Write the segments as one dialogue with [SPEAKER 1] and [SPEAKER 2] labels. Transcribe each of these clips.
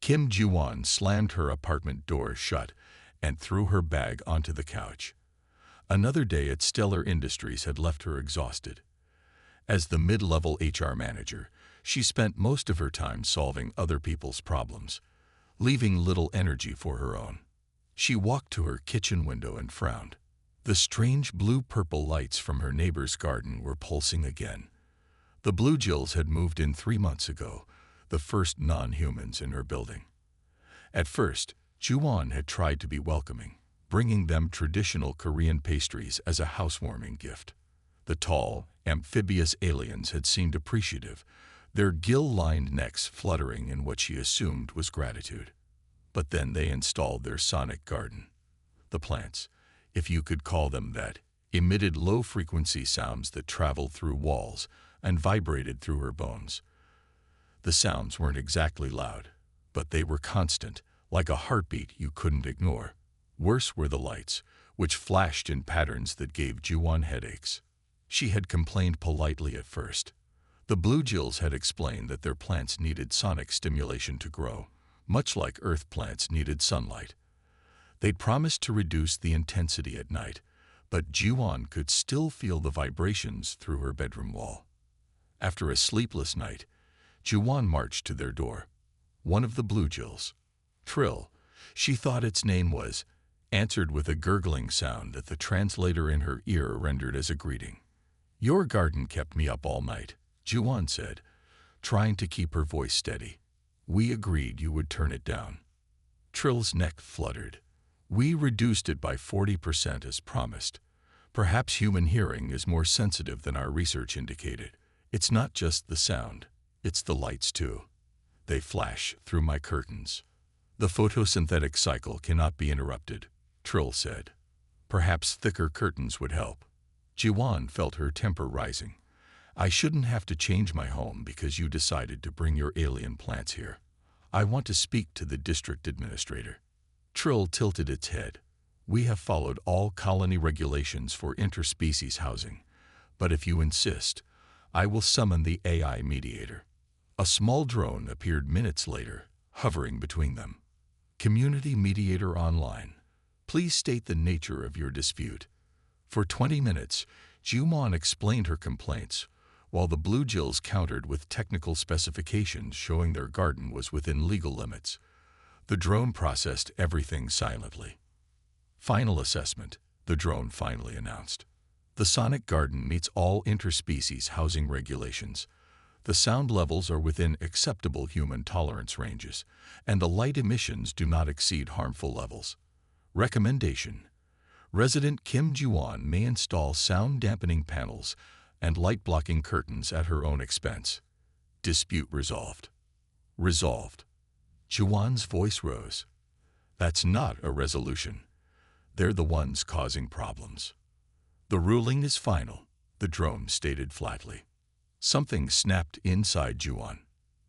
[SPEAKER 1] Kim Ji-won slammed her apartment door shut and threw her bag onto the couch. Another day at Stellar Industries had left her exhausted. As the mid-level HR manager, she spent most of her time solving other people's problems, leaving little energy for her own. She walked to her kitchen window and frowned. The strange blue-purple lights from her neighbor's garden were pulsing again. The Bluegills had moved in 3 months ago, the first non-humans in her building. At first, Ji-won had tried to be welcoming, bringing them traditional Korean pastries as a housewarming gift. The tall, amphibious aliens had seemed appreciative, their gill-lined necks fluttering in what she assumed was gratitude. But then they installed their sonic garden. The plants, if you could call them that, emitted low-frequency sounds that traveled through walls and vibrated through her bones. The sounds weren't exactly loud, but they were constant, like a heartbeat you couldn't ignore. Worse were the lights, which flashed in patterns that gave Ji-won headaches. She had complained politely at first. The Bluegills had explained that their plants needed sonic stimulation to grow, much like Earth plants needed sunlight. They'd promised to reduce the intensity at night, but Ji-won could still feel the vibrations through her bedroom wall. After a sleepless night, Ji-won marched to their door. One of the Bluegills, Trill, she thought its name was, answered with a gurgling sound that the translator in her ear rendered as a greeting. "Your garden kept me up all night," Ji-won said, trying to keep her voice steady. "We agreed you would turn it down." Trill's neck fluttered. "We reduced it by 40% as promised. Perhaps human hearing is more sensitive than our research indicated. It's not just the sound, it's the lights too. They flash through my curtains. The photosynthetic cycle cannot be interrupted," Trill said. "Perhaps thicker curtains would help." Ji-won felt her temper rising. "I shouldn't have to change my home because you decided to bring your alien plants here. I want to speak to the district administrator." Trill tilted its head. "We have followed all colony regulations for interspecies housing, but if you insist, I will summon the AI mediator." A small drone appeared minutes later, hovering between them. "Community mediator online. Please state the nature of your dispute." For 20 minutes, Ji-won explained her complaints, while the Bluegills countered with technical specifications showing their garden was within legal limits. The drone processed everything silently. "Final assessment," the drone finally announced. "The sonic garden meets all interspecies housing regulations. The sound levels are within acceptable human tolerance ranges, and the light emissions do not exceed harmful levels. Recommendation: Resident Kim Ji-won may install sound-dampening panels and light-blocking curtains at her own expense. Dispute resolved." Resolved. Ji-won's voice rose. "That's not a resolution. They're the ones causing problems." "The ruling is final," the drone stated flatly. Something snapped inside Ji-won.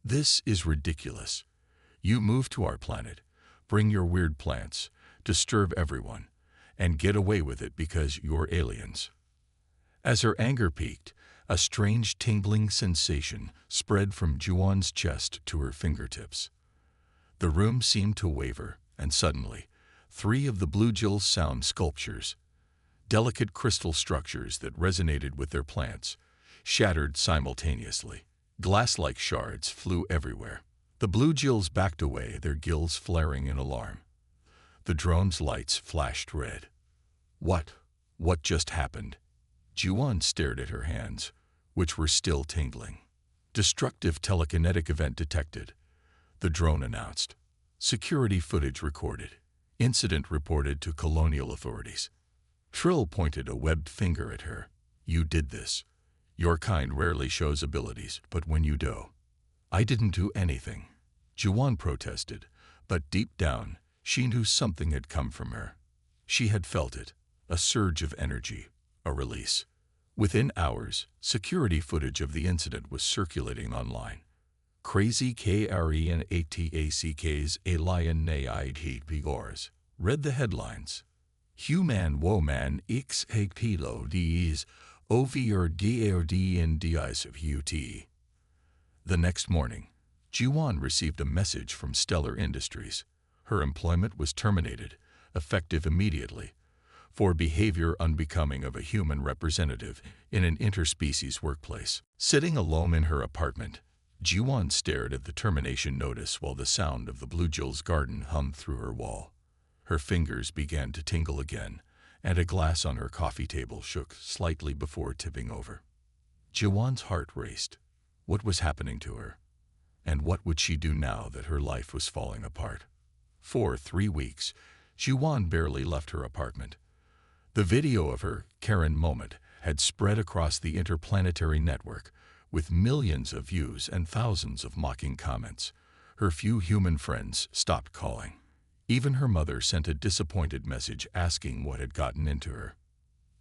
[SPEAKER 1] "This is ridiculous. You move to our planet, bring your weird plants, disturb everyone, and get away with it because you're aliens." As her anger peaked, a strange tingling sensation spread from Ji-won's chest to her fingertips. The room seemed to waver, and suddenly, 3 of the Bluegills' sound sculptures, delicate crystal structures that resonated with their plants, shattered simultaneously. Glass-like shards flew everywhere. The Bluegills backed away, their gills flaring in alarm. The drone's lights flashed red. What just happened?" Ji-won stared at her hands, which were still tingling. "Destructive telekinetic event detected," the drone announced. "Security footage recorded. Incident reported to colonial authorities." Trill pointed a webbed finger at her. "You did this. Your kind rarely shows abilities, but when you do." "I didn't do anything," Ji-won protested, but deep down, she knew something had come from her. She had felt it, a surge of energy, a release. Within hours, security footage of the incident was circulating online. "Crazy Korean ATACK's alien naidhpgors," read the headlines. "Human woman x hpilo ds over dod in dies of ut." The next morning, Jiwan received a message from Stellar Industries. Her employment was terminated, effective immediately, for behavior unbecoming of a human representative in an interspecies workplace. Sitting alone in her apartment, Jiwan stared at the termination notice while the sound of the Blue Jill's garden hummed through her wall. Her fingers began to tingle again, and a glass on her coffee table shook slightly before tipping over. Jiwan's heart raced. What was happening to her? And what would she do now that her life was falling apart? For 3 weeks, Jiwan barely left her apartment. The video of her Karen moment had spread across the interplanetary network, with millions of views and thousands of mocking comments. Her few human friends stopped calling. Even her mother sent a disappointed message asking what had gotten into her.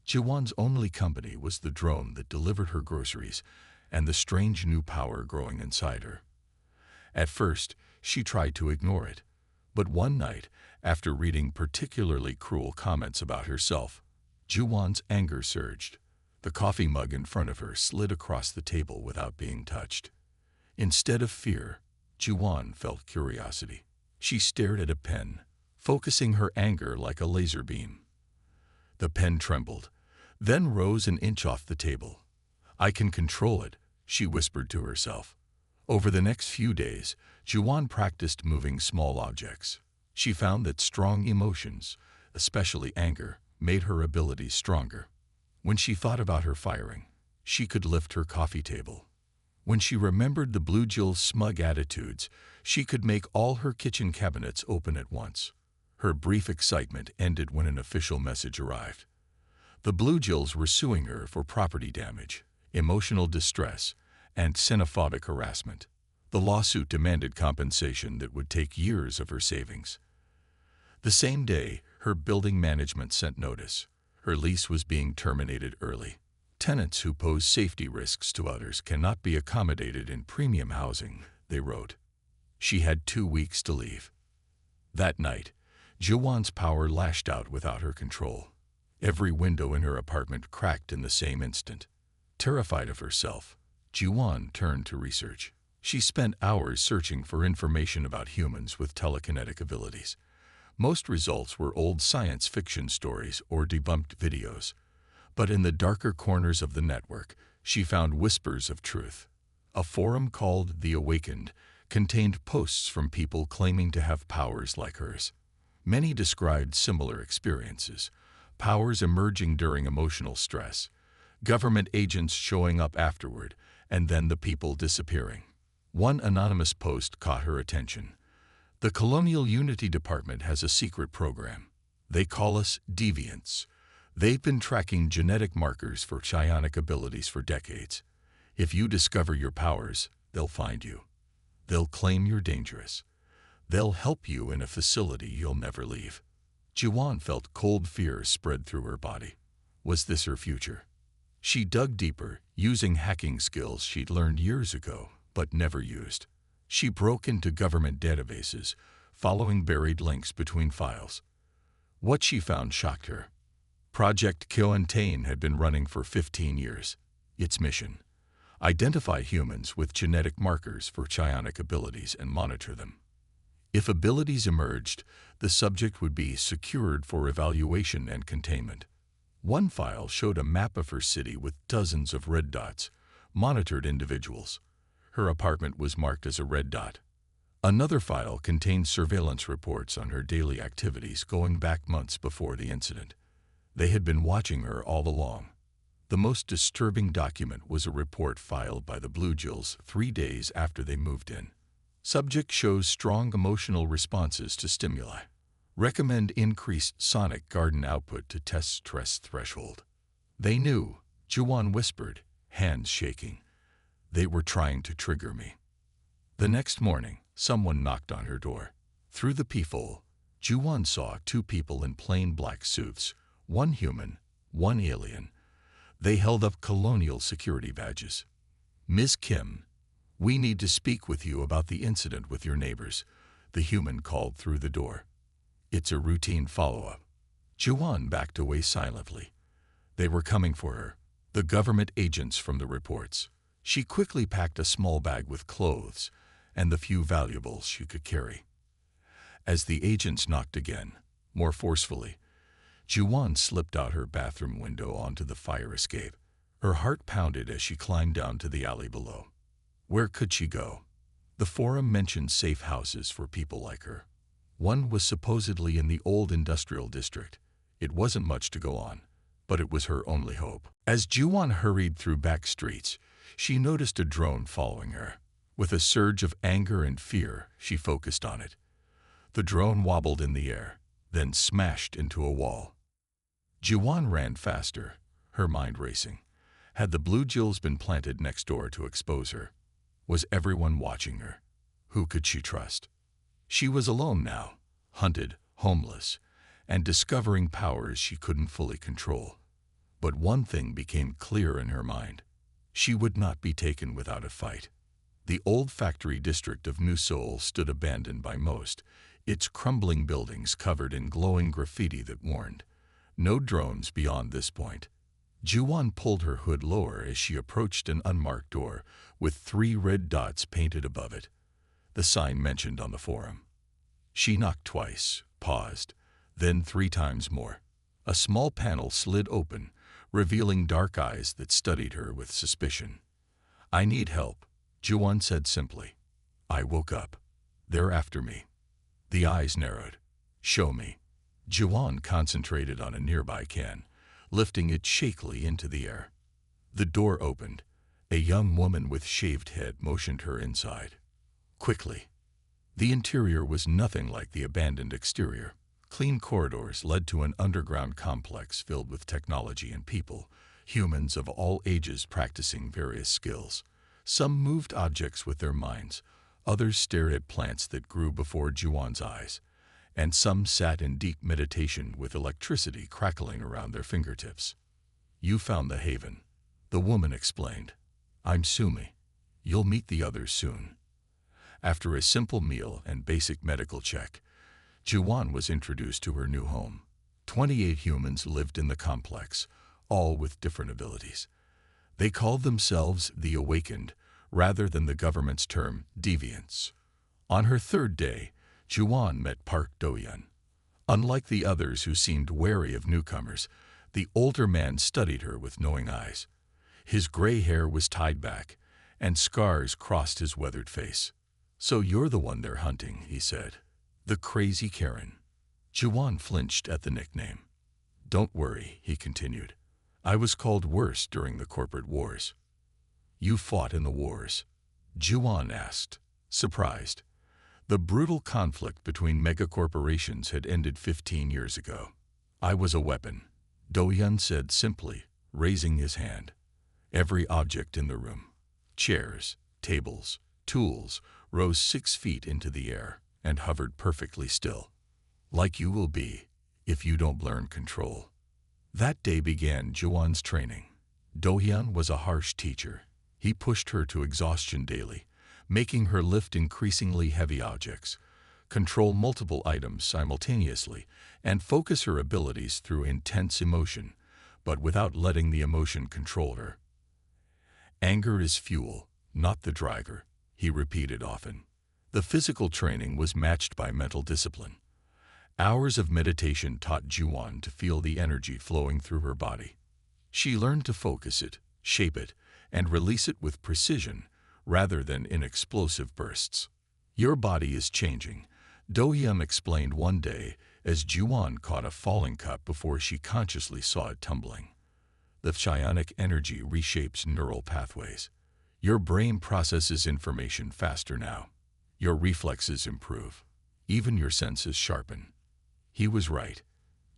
[SPEAKER 1] Jiwan's only company was the drone that delivered her groceries and the strange new power growing inside her. At first, she tried to ignore it, but one night, after reading particularly cruel comments about herself, Jiwan's anger surged. The coffee mug in front of her slid across the table without being touched. Instead of fear, Jiwan felt curiosity. She stared at a pen, focusing her anger like a laser beam. The pen trembled, then rose an inch off the table. "I can control it," she whispered to herself. Over the next few days, Jiwan practiced moving small objects. She found that strong emotions, especially anger, made her abilities stronger. When she thought about her firing, she could lift her coffee table. When she remembered the Blue Jill's smug attitudes, she could make all her kitchen cabinets open at once. Her brief excitement ended when an official message arrived. The Blue Jills were suing her for property damage, emotional distress, and xenophobic harassment. The lawsuit demanded compensation that would take years of her savings. The same day, her building management sent notice. Her lease was being terminated early. Tenants who pose safety risks to others cannot be accommodated in premium housing, they wrote. She had 2 weeks to leave. That night, Jiwan's power lashed out without her control. Every window in her apartment cracked in the same instant. Terrified of herself, Jiwan turned to research. She spent hours searching for information about humans with telekinetic abilities. Most results were old science fiction stories or debunked videos. But in the darker corners of the network, she found whispers of truth. A forum called The Awakened contained posts from people claiming to have powers like hers. Many described similar experiences, powers emerging during emotional stress, government agents showing up afterward, and then the people disappearing. One anonymous post caught her attention. "The Colonial Unity Department has a secret program. They call us deviants. They've been tracking genetic markers for psionic abilities for decades. If you discover your powers, they'll find you. They'll claim you're dangerous. They'll help you in a facility you'll never leave." Jiwan felt cold fear spread through her body. Was this her future? She dug deeper, using hacking skills she'd learned years ago, but never used. She broke into government databases, following buried links between files. What she found shocked her. Project Kyoantain had been running for 15 years. Its mission: identify humans with genetic markers for psionic abilities and monitor them. If abilities emerged, the subject would be secured for evaluation and containment. One file showed a map of her city with dozens of red dots, monitored individuals. Her apartment was marked as a red dot. Another file contained surveillance reports on her daily activities going back months before the incident. They had been watching her all along. The most disturbing document was a report filed by the Blue Jills 3 days after they moved in. Subject shows strong emotional responses to stimuli. Recommend increased sonic garden output to test stress threshold. They knew, Jiwan whispered, hands shaking. They were trying to trigger me. The next morning, someone knocked on her door. Through the peephole, Jiwan saw 2 people in plain black suits, one human, one alien. They held up colonial security badges. "Ms. Kim, we need to speak with you about the incident with your neighbors," the human called through the door. "It's a routine follow-up." Jiwan backed away silently. They were coming for her, the government agents from the reports. She quickly packed a small bag with clothes and the few valuables she could carry. As the agents knocked again, more forcefully, Juwan slipped out her bathroom window onto the fire escape. Her heart pounded as she climbed down to the alley below. Where could she go? The forum mentioned safe houses for people like her. One was supposedly in the old industrial district. It wasn't much to go on, but it was her only hope. As Juwan hurried through back streets, she noticed a drone following her. With a surge of anger and fear, she focused on it. The drone wobbled in the air, then smashed into a wall. Juwan ran faster, her mind racing. Had the blue jewels been planted next door to expose her? Was everyone watching her? Who could she trust? She was alone now, hunted, homeless, and discovering powers she couldn't fully control. But one thing became clear in her mind. She would not be taken without a fight. The old factory district of New Seoul stood abandoned by most, its crumbling buildings covered in glowing graffiti that warned, no drones beyond this point. Juwan pulled her hood lower as she approached an unmarked door with 3 red dots painted above it, the sign mentioned on the forum. She knocked twice, paused, then 3 times more. A small panel slid open, revealing dark eyes that studied her with suspicion. "I need help," Juwan said simply. "I woke up. They're after me." The eyes narrowed. "Show me." Juwan concentrated on a nearby can, lifting it shakily into the air. The door opened. A young woman with shaved head motioned her inside. Quickly. The interior was nothing like the abandoned exterior. Clean corridors led to an underground complex filled with technology and people, humans of all ages practicing various skills. Some moved objects with their minds, others stared at plants that grew before Juwan's eyes, and some sat in deep meditation with electricity crackling around their fingertips. "You found the haven," the woman explained. "I'm Sumi. You'll meet the others soon." After a simple meal and basic medical check, Juwan was introduced to her new home. 28 humans lived in the complex, all with different abilities. They called themselves the Awakened, rather than the government's term deviants. On her 3rd day, Juwan met Park Do-yeon. Unlike the others who seemed wary of newcomers, the older man studied her with knowing eyes. His gray hair was tied back, and scars crossed his weathered face. "So you're the one they're hunting," he said. "The crazy Karen." Juwan flinched at the nickname. "Don't worry," he continued. "I was called worse during the corporate wars." "You fought in the wars?" Juwan asked, surprised. The brutal conflict between megacorporations had ended 15 years ago. "I was a weapon," Do-yeon said simply, raising his hand. Every object in the room, chairs, tables, tools, rose 6 feet into the air and hovered perfectly still. "Like you will be, if you don't learn control." That day began Juwan's training. Do-yeon was a harsh teacher. He pushed her to exhaustion daily, making her lift increasingly heavy objects, control multiple items simultaneously, and focus her abilities through intense emotion, but without letting the emotion control her. "Anger is fuel, not the driver," he repeated often. The physical training was matched by mental discipline. Hours of meditation taught Juwan to feel the energy flowing through her body. She learned to focus it, shape it, and release it with precision rather than in explosive bursts. "Your body is changing," Do-yeon explained one day as Juwan caught a falling cup before she consciously saw it tumbling. "The psionic energy reshapes neural pathways. Your brain processes information faster now. Your reflexes improve. Even your senses sharpen." He was right.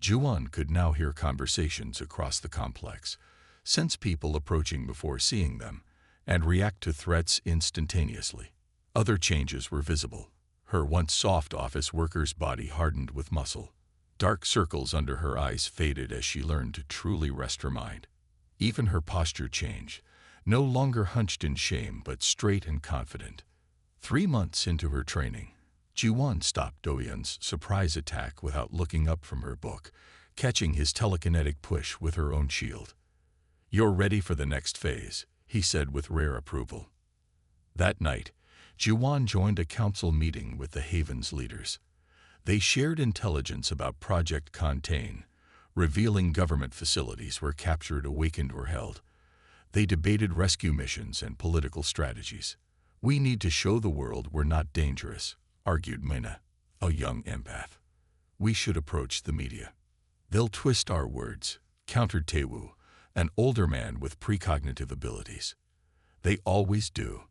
[SPEAKER 1] Juwan could now hear conversations across the complex, sense people approaching before seeing them, and react to threats instantaneously. Other changes were visible. Her once soft office worker's body hardened with muscle. Dark circles under her eyes faded as she learned to truly rest her mind. Even her posture changed, no longer hunched in shame but straight and confident. 3 months into her training, Juwan stopped Do-yeon's surprise attack without looking up from her book, catching his telekinetic push with her own shield. "You're ready for the next phase," he said with rare approval. That night, Juwan joined a council meeting with the Haven's leaders. They shared intelligence about Project Contain, revealing government facilities where captured awakened were held. They debated rescue missions and political strategies. "We need to show the world we're not dangerous," argued Mena, a young empath. "We should approach the media. They'll twist our words," countered Tewu, an older man with precognitive abilities. "They always do."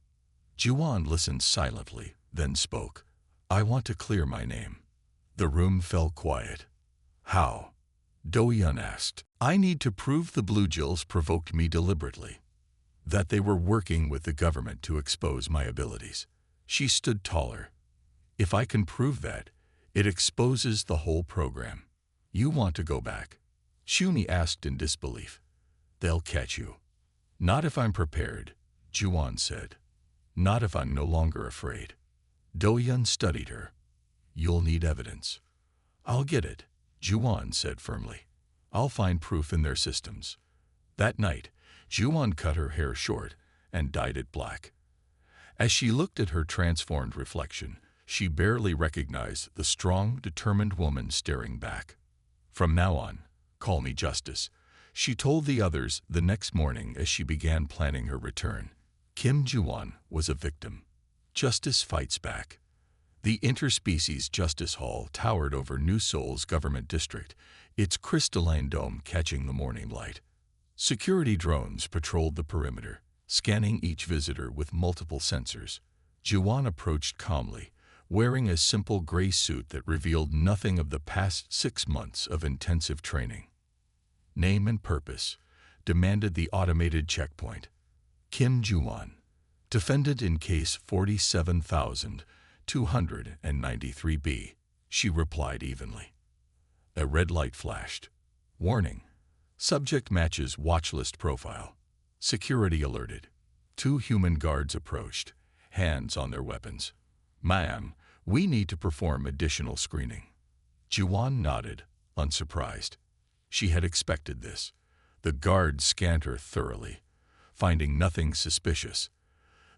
[SPEAKER 1] Juwan listened silently, then spoke. "I want to clear my name." The room fell quiet. "How?" Do-Yun asked. "I need to prove the Blue Jills provoked me deliberately. That they were working with the government to expose my abilities." She stood taller. "If I can prove that, it exposes the whole program." "You want to go back?" Shuni asked in disbelief. "They'll catch you." "Not if I'm prepared," Juwan said. "Not if I'm no longer afraid." Do-Yun studied her. "You'll need evidence." "I'll get it," Juwan said firmly. "I'll find proof in their systems." That night, Juwan cut her hair short and dyed it black. As she looked at her transformed reflection, she barely recognized the strong, determined woman staring back. "From now on, call me Justice," she told the others the next morning as she began planning her return. Kim Juwan was a victim. Justice fights back. The Interspecies Justice Hall towered over New Seoul's government district, its crystalline dome catching the morning light. Security drones patrolled the perimeter, scanning each visitor with multiple sensors. Juwan approached calmly, wearing a simple gray suit that revealed nothing of the past 6 months of intensive training. "Name and purpose," demanded the automated checkpoint. "Kim Juwan, defendant in case 47,293B, she replied evenly. A red light flashed. "Warning. Subject matches watchlist profile. Security alerted." 2 human guards approached, hands on their weapons. "Ma'am, we need to perform additional screening." Juwan nodded, unsurprised. She had expected this. The guards scanned her thoroughly, finding nothing suspicious.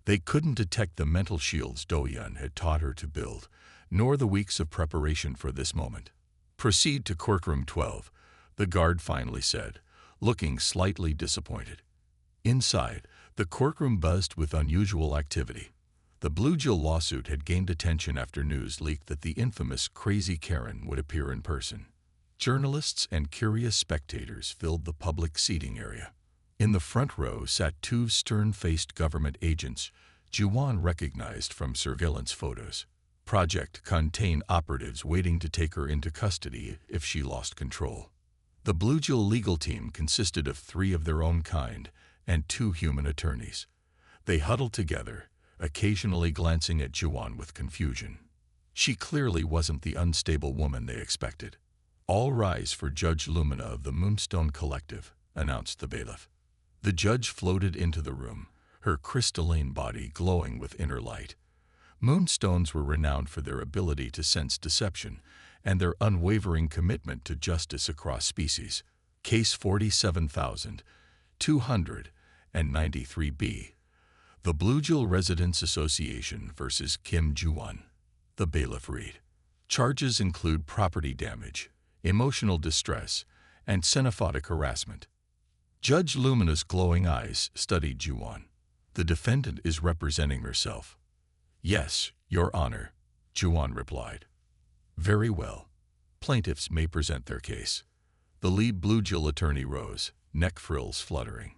[SPEAKER 1] They couldn't detect the mental shields Do-Yun had taught her to build, nor the weeks of preparation for this moment. "Proceed to courtroom 12, the guard finally said, looking slightly disappointed. Inside, the courtroom buzzed with unusual activity. The Blue Jill lawsuit had gained attention after news leaked that the infamous Crazy Karen would appear in person. Journalists and curious spectators filled the public seating area. In the front row sat 2 stern-faced government agents Juwan recognized from surveillance photos. Project Contain operatives waiting to take her into custody if she lost control. The Blue Jill legal team consisted of 3 of their own kind and 2 human attorneys. They huddled together, occasionally glancing at Juwan with confusion. She clearly wasn't the unstable woman they expected. "All rise for Judge Lumina of the Moonstone Collective," announced the bailiff. The judge floated into the room, her crystalline body glowing with inner light. Moonstones were renowned for their ability to sense deception and their unwavering commitment to justice across species. Case 47,293B. The Blue Jill Residents Association versus Kim Juwan. The bailiff read. Charges include property damage, emotional distress, and xenophobic harassment. Judge Lumina's glowing eyes studied Juwan. "The defendant is representing herself." "Yes, Your Honor," Juwan replied. "Very well. Plaintiffs may present their case." The lead Blue Jill attorney rose, neck frills fluttering.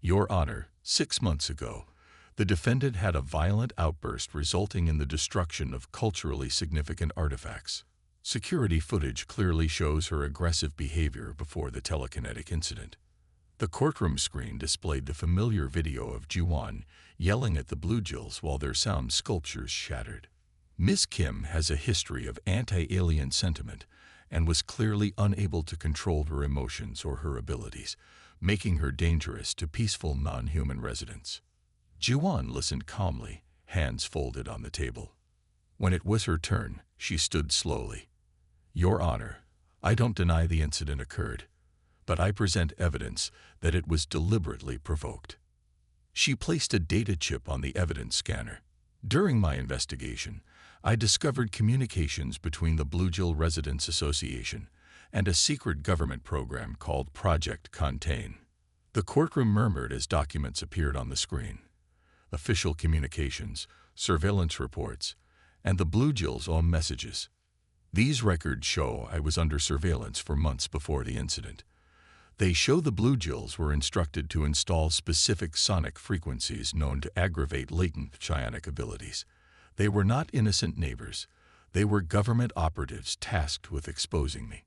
[SPEAKER 1] "Your Honor, 6 months ago, the defendant had a violent outburst resulting in the destruction of culturally significant artifacts. Security footage clearly shows her aggressive behavior before the telekinetic incident." The courtroom screen displayed the familiar video of Juwan yelling at the Blue Jills while their sound sculptures shattered. Miss Kim has a history of anti-alien sentiment and was clearly unable to control her emotions or her abilities, making her dangerous to peaceful non-human residents. Juwan listened calmly, hands folded on the table. When it was her turn, she stood slowly. "Your Honor, I don't deny the incident occurred, but I present evidence that it was deliberately provoked." She placed a data chip on the evidence scanner. During my investigation, I discovered communications between the Bluegill Residents Association and a secret government program called Project Contain. The courtroom murmured as documents appeared on the screen. Official communications, surveillance reports, and the Bluegill's own messages. These records show I was under surveillance for months before the incident. They show the Bluegills were instructed to install specific sonic frequencies known to aggravate latent psionic abilities. They were not innocent neighbors. They were government operatives tasked with exposing me.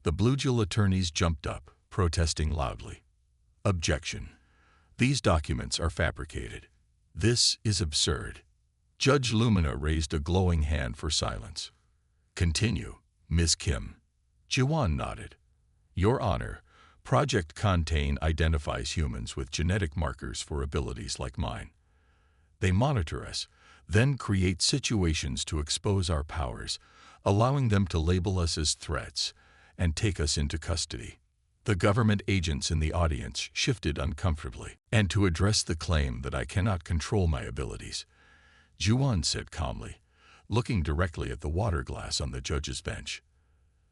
[SPEAKER 1] The Bluegill attorneys jumped up, protesting loudly. Objection. These documents are fabricated. This is absurd. Judge Lumina raised a glowing hand for silence. Continue, Ms. Kim. Jiwan nodded. Your Honor, Project Contain identifies humans with genetic markers for abilities like mine. They monitor us, then create situations to expose our powers, allowing them to label us as threats and take us into custody. The government agents in the audience shifted uncomfortably. And to address the claim that I cannot control my abilities, Jiwan said calmly, looking directly at the water glass on the judge's bench.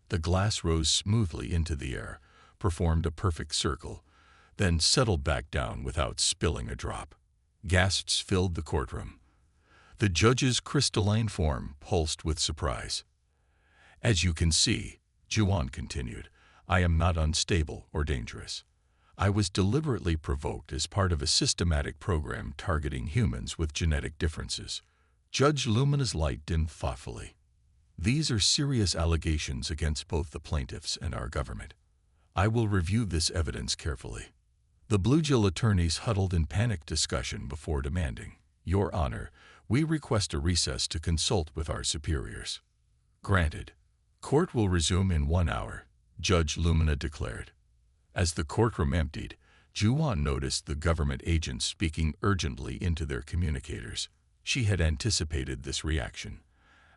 [SPEAKER 1] The glass rose smoothly into the air, performed a perfect circle, then settled back down without spilling a drop. Gasps filled the courtroom. The judge's crystalline form pulsed with surprise. As you can see, Jiwan continued, I am not unstable or dangerous. I was deliberately provoked as part of a systematic program targeting humans with genetic differences. Judge Lumina's light dimmed thoughtfully. These are serious allegations against both the plaintiffs and our government. I will review this evidence carefully. The Bluegill attorneys huddled in panicked discussion before demanding, Your Honor, we request a recess to consult with our superiors. Granted. Court will resume in 1 hour, Judge Lumina declared. As the courtroom emptied, Jiwan noticed the government agents speaking urgently into their communicators. She had anticipated this reaction.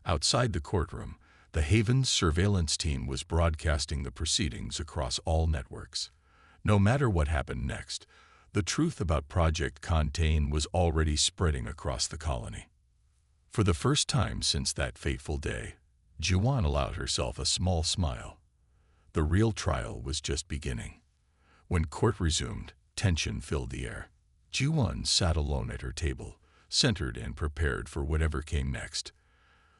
[SPEAKER 1] Outside the courtroom, the Haven's surveillance team was broadcasting the proceedings across all networks. No matter what happened next, the truth about Project Contain was already spreading across the colony. For the first time since that fateful day, Jiwan allowed herself a small smile. The real trial was just beginning. When court resumed, tension filled the air. Jiwan sat alone at her table, centered and prepared for whatever came next.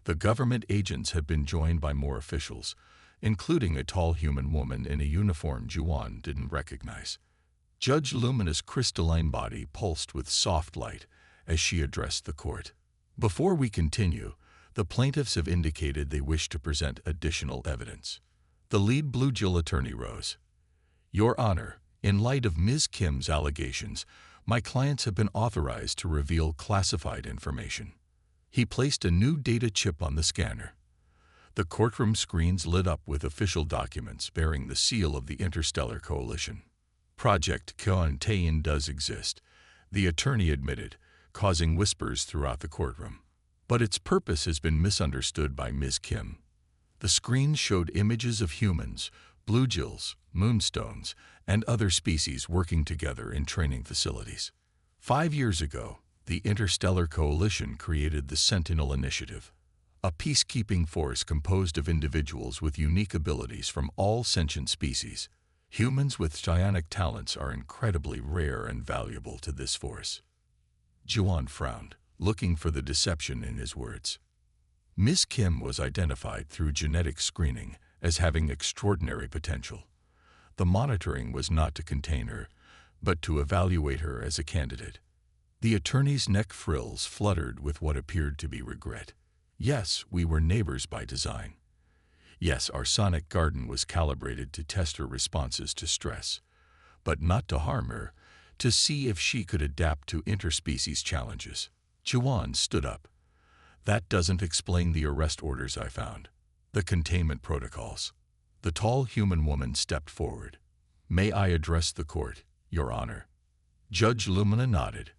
[SPEAKER 1] The government agents had been joined by more officials, including a tall human woman in a uniform Jiwan didn't recognize. Judge Lumina's crystalline body pulsed with soft light as she addressed the court. Before we continue, the plaintiffs have indicated they wish to present additional evidence. The lead Bluegill attorney rose. Your Honor, in light of Ms. Kim's allegations, my clients have been authorized to reveal classified information. He placed a new data chip on the scanner. The courtroom screens lit up with official documents bearing the seal of the Interstellar Coalition. Project Contain does exist, the attorney admitted, causing whispers throughout the courtroom. But its purpose has been misunderstood by Ms. Kim. The screens showed images of humans, bluegills, moonstones, and other species working together in training facilities. 5 years ago, the Interstellar Coalition created the Sentinel Initiative, a peacekeeping force composed of individuals with unique abilities from all sentient species. Humans with psionic talents are incredibly rare and valuable to this force. Jiwan frowned, looking for the deception in his words. Ms. Kim was identified through genetic screening as having extraordinary potential. The monitoring was not to contain her, but to evaluate her as a candidate. The attorney's neck frills fluttered with what appeared to be regret. Yes, we were neighbors by design. Yes, our sonic garden was calibrated to test her responses to stress, but not to harm her, to see if she could adapt to interspecies challenges. Jiwan stood up. That doesn't explain the arrest orders I found, the containment protocols. The tall human woman stepped forward. May I address the court, Your Honor? Judge Lumina nodded.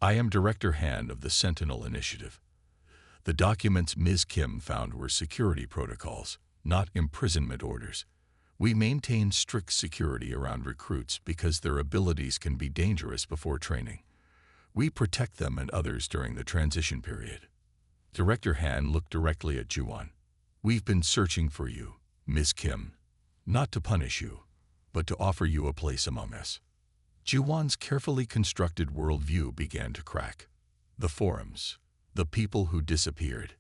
[SPEAKER 1] I am Director Hand of the Sentinel Initiative. The documents Ms. Kim found were security protocols, not imprisonment orders. We maintain strict security around recruits because their abilities can be dangerous before training. We protect them and others during the transition period. Director Han looked directly at Juwon. We've been searching for you, Miss Kim. Not to punish you, but to offer you a place among us. Juwon's carefully constructed worldview began to crack. The forums, the people who disappeared,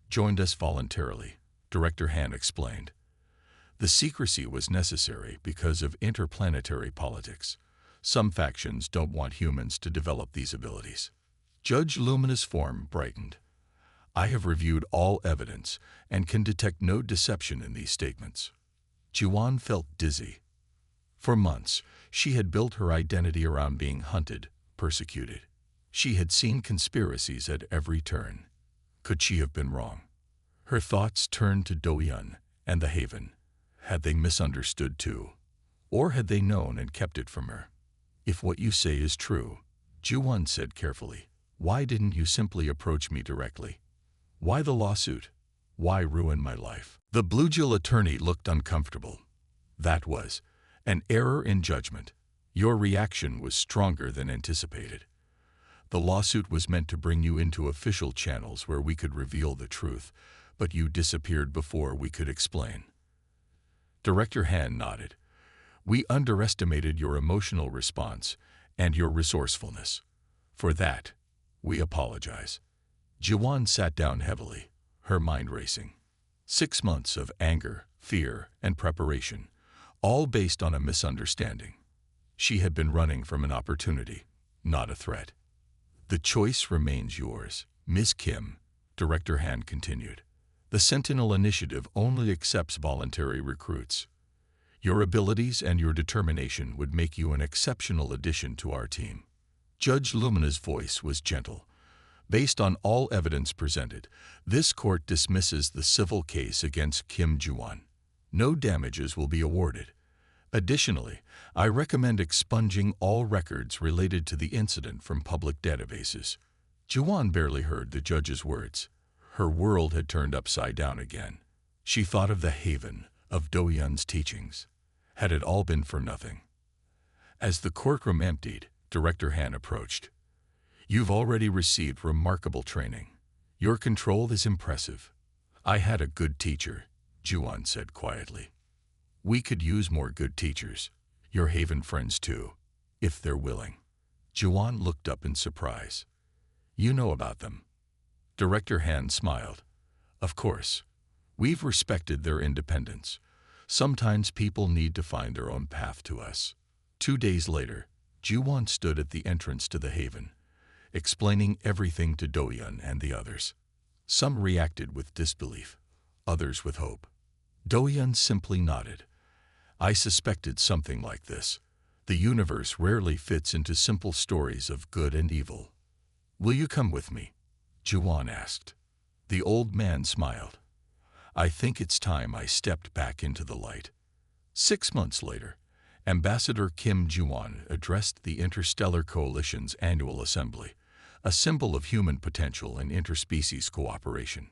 [SPEAKER 1] joined us voluntarily, Director Han explained. The secrecy was necessary because of interplanetary politics. Some factions don't want humans to develop these abilities. Judge Lumina's form brightened. I have reviewed all evidence and can detect no deception in these statements. Juwon felt dizzy. For months, she had built her identity around being hunted, persecuted. She had seen conspiracies at every turn. Could she have been wrong? Her thoughts turned to Do-yeon and the Haven. Had they misunderstood too? Or had they known and kept it from her? If what you say is true, Juwon said carefully, why didn't you simply approach me directly? Why the lawsuit? Why ruin my life? The Bluegill attorney looked uncomfortable. That was an error in judgment. Your reaction was stronger than anticipated. The lawsuit was meant to bring you into official channels where we could reveal the truth, but you disappeared before we could explain. Director Han nodded. We underestimated your emotional response and your resourcefulness. For that, we apologize. Juwon sat down heavily, her mind racing. 6 months of anger, fear, and preparation, all based on a misunderstanding. She had been running from an opportunity, not a threat. The choice remains yours, Miss Kim, Director Han continued. The Sentinel Initiative only accepts voluntary recruits. Your abilities and your determination would make you an exceptional addition to our team. Judge Lumina's voice was gentle. Based on all evidence presented, this court dismisses the civil case against Kim Juwon. No damages will be awarded. Additionally, I recommend expunging all records related to the incident from public databases. Juwon barely heard the judge's words. Her world had turned upside down again. She thought of the Haven, of Do-yeon's teachings. Had it all been for nothing? As the courtroom emptied, Director Han approached. You've already received remarkable training. Your control is impressive. I had a good teacher, Juwon said quietly. We could use more good teachers, your Haven friends too, if they're willing. Juwon looked up in surprise. You know about them. Director Han smiled. Of course. We've respected their independence. Sometimes people need to find their own path to us. 2 days later, Juwon stood at the entrance to the Haven, explaining everything to Do-yeon and the others. Some reacted with disbelief, others with hope. Do-yeon simply nodded. I suspected something like this. The universe rarely fits into simple stories of good and evil. Will you come with me? Juwon asked. The old man smiled. I think it's time I stepped back into the light. 6 months later, Ambassador Kim Juwon addressed the Interstellar Coalition's annual assembly, a symbol of human potential and interspecies cooperation.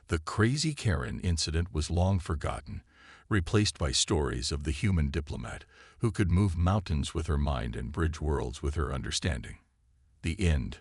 [SPEAKER 1] The Crazy Karen incident was long forgotten, replaced by stories of the human diplomat who could move mountains with her mind and bridge worlds with her understanding. The end.